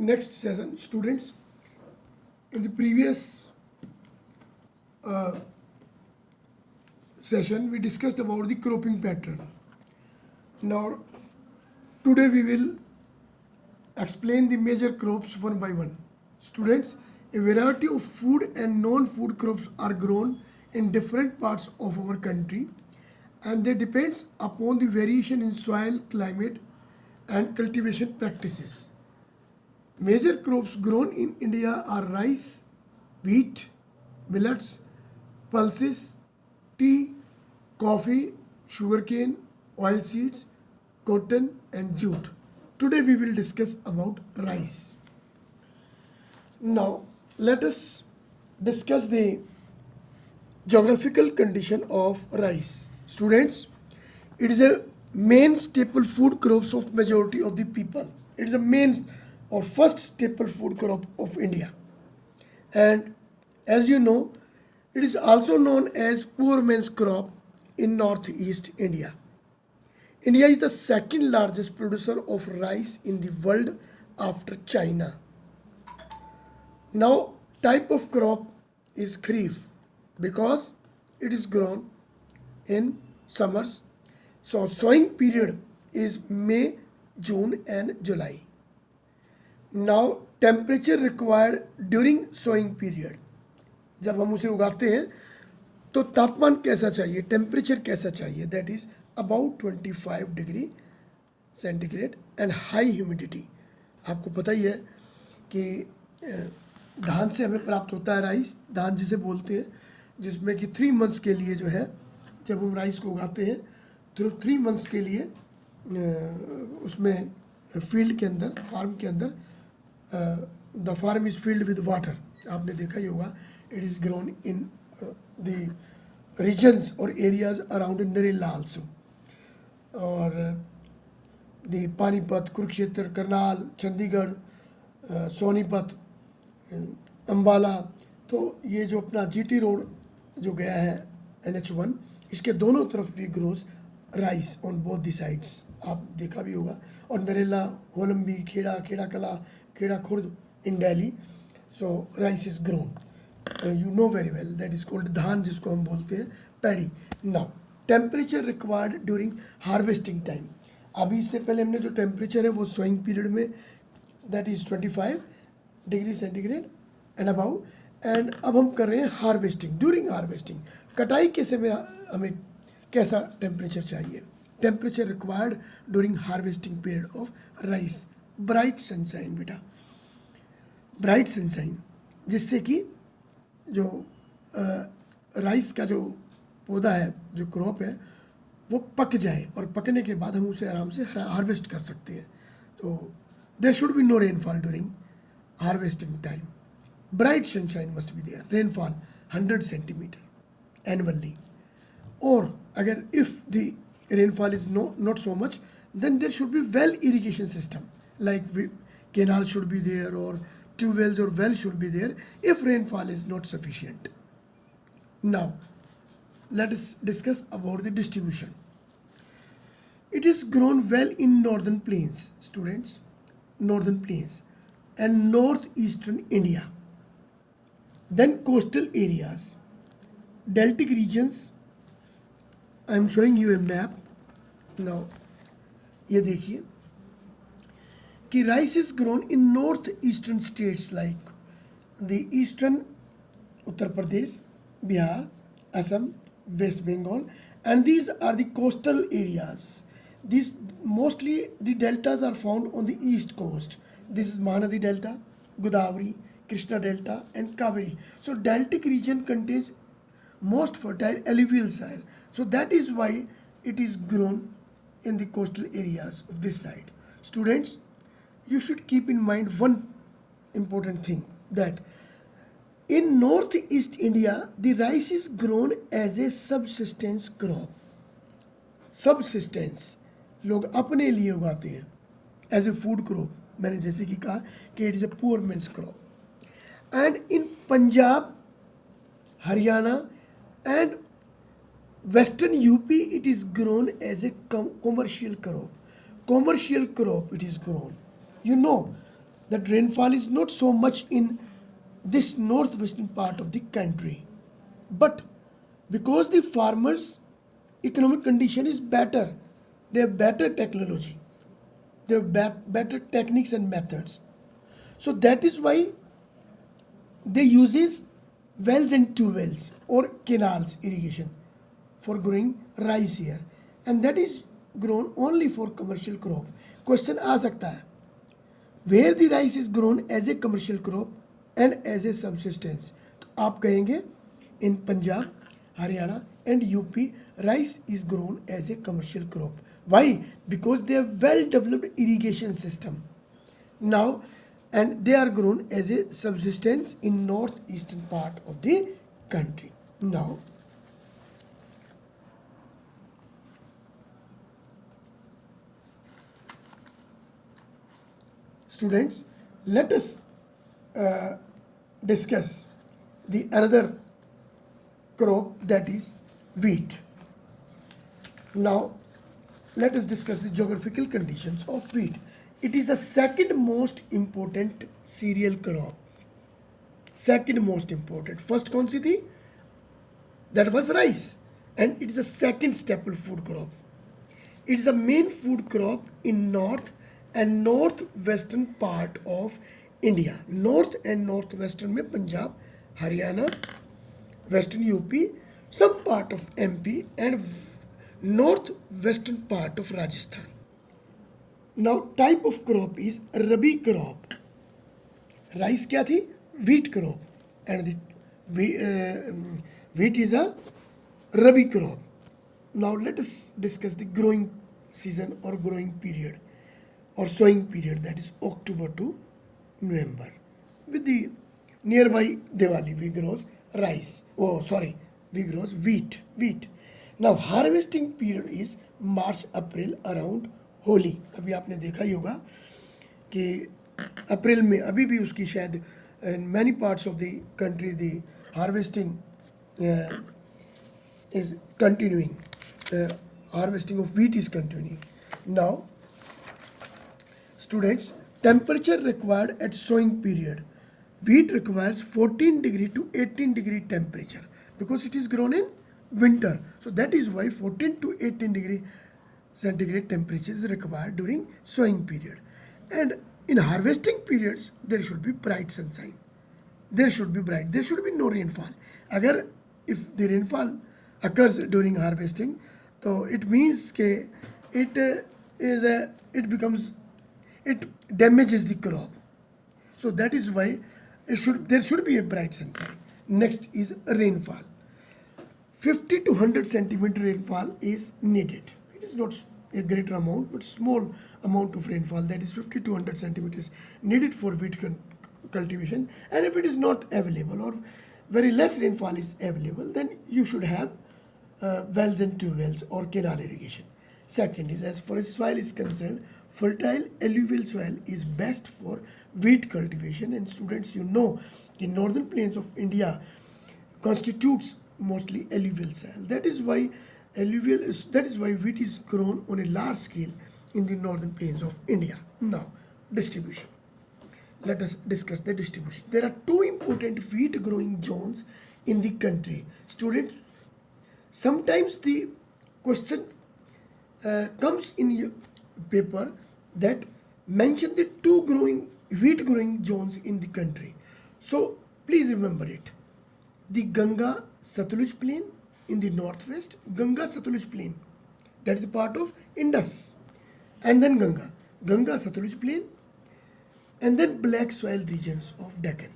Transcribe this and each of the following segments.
next session, students. In the previous session, we discussed about the cropping pattern. Now, today we will explain the major crops one by one. Students, a variety of food and non-food crops are grown in different parts of our country, and they depends upon the variation in soil, climate, and cultivation practices. Major crops grown in India are rice, wheat, millets, pulses, tea, coffee, sugarcane, oilseeds, cotton, and jute. Today we will discuss about rice. Now let us discuss the geographical condition of rice. Students, it is a main staple food crops of majority of the people. It is a main or first staple food crop of India. And as you know, it is also known as poor man's crop in northeast India. India is the second largest producer of rice in the world after China. Now, type of crop is kharif because it is grown in summers. So, sowing period is May, June, and July. Now, temperature required during sowing period. जब हम उसे उगाते हैं तो तापमान कैसा चाहिए, temperature कैसा चाहिए, that is about 25 degree centigrade and high humidity. आपको पता ही है कि धान से हमें प्राप्त होता है राइस, धान जिसे बोलते हैं, जिसमें कि 3 मंथ्स के लिए जो है, जब हम राइस को उगाते हैं तो 3 मंथ्स के लिए उसमें फील्ड के अंदर, फार्म के अंदर, the farm is filled with water. आपने देखा ही होगा. It is grown in the regions और एरियाज अराउंड नरेला आल्सो, और द पानीपत, कुरुक्षेत्र, करनाल, चंडीगढ़, सोनीपत, अम्बाला. तो ये जो अपना जीटी रोड जो गया है NH1, इसके दोनों तरफ भी grows rice on both the sides. आप देखा भी होगा. और Narela, होलम्बी, Khera, Khera Kala, Khera Khurd in Delhi. So rice is grown. You know very well, that is called dhan, जिसको हम बोलते हैं paddy. Now temperature required during harvesting time. अभी इससे पहले हमने जो टेम्परेचर है वो सोइंग पीरियड में, that is 25 degree centigrade and above. And अब हम कर रहे हैं हार्वेस्टिंग. ड्यूरिंग हार्वेस्टिंग, कटाई कैसे में हमें कैसा टेम्परेचर चाहिए. Temperature required during harvesting period of rice, bright sunshine. बेटा, ब्राइट सनशाइन, जिससे कि जो राइस का जो पौधा है, जो क्रॉप है, वो पक जाए, और पकने के बाद हम उसे आराम से हार्वेस्ट कर सकते हैं. तो there should be no rainfall during harvesting time. Bright sunshine must be there. Rainfall 100 centimetre annually. और अगर if the rainfall is not so much, then there should be well irrigation system, like canal should be there, or tube wells or well should be there if rainfall is not sufficient. Now let us discuss about the distribution. It is grown well in northern plains, students, northern plains and northeastern India, then coastal areas, deltic regions. I am showing you a map. Now, ये देखिए कि rice is grown in north eastern states like the eastern Uttar Pradesh, Bihar, Assam, West Bengal, and these are the coastal areas. This mostly the deltas are found on the east coast. This is Mahanadi delta, Godavari, Krishna delta, and Kaveri. So deltaic region contains most fertile alluvial soil, so that is why it is grown in the coastal areas of this side. Students, you should keep in mind one important thing, that in northeast India the rice is grown as a subsistence crop. Subsistence, लोग अपने लिए उगाते हैं as a food crop. मैंने जैसे कि कहा कि it is a poor man's crop. And in Punjab, Haryana and western UP, it is grown as a commercial crop. Commercial crop it is grown. You know that rainfall is not so much in this northwestern part of the country, but because the farmers economic condition is better, they have better technology, they have better techniques and methods, so that is why they uses wells and tube wells or canals irrigation for growing rice here, and that is grown only for commercial crop. Question आ सकता है, where the rice is grown as a commercial crop and as a subsistence, तो आप कहेंगे in Punjab, Haryana and UP rice is grown as a commercial crop. Why? Because they have well developed irrigation system now, and they are grown as a subsistence in northeastern part of the country. Now students, let us discuss the another crop, that is wheat. Now let us discuss the geographical conditions of wheat. It is the second most important cereal crop. Second most important. First कौन सी थी? That was rice, and it is a second staple food crop. It is a main food crop in north and northwestern part of India. North and northwestern में Punjab, Haryana, western UP, some part of MP and northwestern part of Rajasthan. Now type of crop is Rabi crop. Rice क्या थी? Wheat crop, and the wheat is a Rabi crop. Now let us discuss the growing season or growing period or sowing period, that is October to November. With the nearby Diwali we grows rice. Oh sorry, we grows wheat. Now harvesting period is March April around Holi. अभी आपने देखा ही होगा कि अप्रैल में अभी भी उसकी शायद in many parts of the country the harvesting is continuing. The harvesting of wheat is continuing. Now students, temperature required at sowing period. Wheat requires 14 degree to 18 degree temperature because it is grown in winter. So that is why 14 to 18 degree centigrade temperature is required during sowing period. And in harvesting periods, there should be bright sunshine. There should be no rainfall. Agar if the rainfall occurs during harvesting, so it means that it damages the crop. So that is why there should be a bright sunshine. Next is rainfall. 50 to 100 centimeter rainfall is needed. It is not a greater amount, but small amount of rainfall, that is 50 to 100 centimeters needed for wheat cultivation. And if it is not available or very less rainfall is available, then you should have wells and tube wells or canal irrigation. Second is, as far as soil is concerned, fertile alluvial soil is best for wheat cultivation. And students, you know the northern plains of India constitutes mostly alluvial soil. That is why wheat is grown on a large scale in the northern plains of India. Now distribution. Let us discuss the distribution. There are two important wheat growing zones in the country. Student, sometimes the question comes in your paper that mention the two wheat growing zones in the country. So please remember it. The Ganga Satluj plain in the northwest, Ganga Satluj plain, that is a part of Indus, and then Ganga Satluj plain, and then black soil regions of Deccan.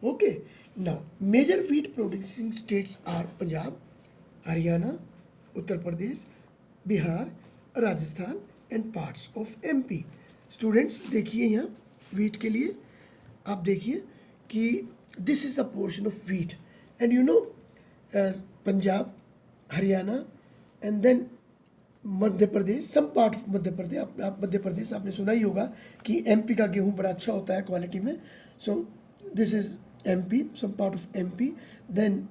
Okay, now major wheat producing states are Punjab, Haryana, Uttar Pradesh, Bihar, Rajasthan and parts of MP. Students देखिए यहाँ wheat के लिए आप देखिए कि this is a portion of wheat, and you know Punjab, Haryana and then Madhya Pradesh, some part of Madhya Pradesh, आप मध्य प्रदेश आपने सुना ही होगा कि एमपी का गेहूं बड़ा अच्छा होता है क्वालिटी में. So this is MP, some part of MP, then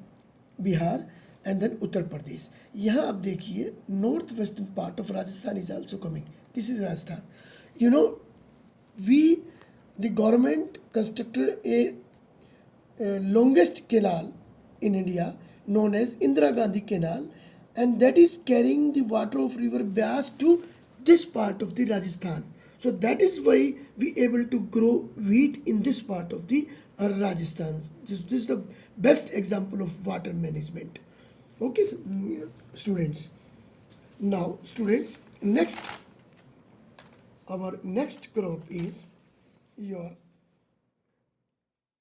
Bihar and then Uttar Pradesh. यहाँ आप देखिए north western part of Rajasthan is also coming. This is Rajasthan. You know the government constructed a longest canal in India known as Indira Gandhi Canal, and that is carrying the water of river Beas to this part of the Rajasthan. So that is why we able to grow wheat in this part of the Rajasthan. This is the best example of water management. Okay, students. Now, students, next our next crop is your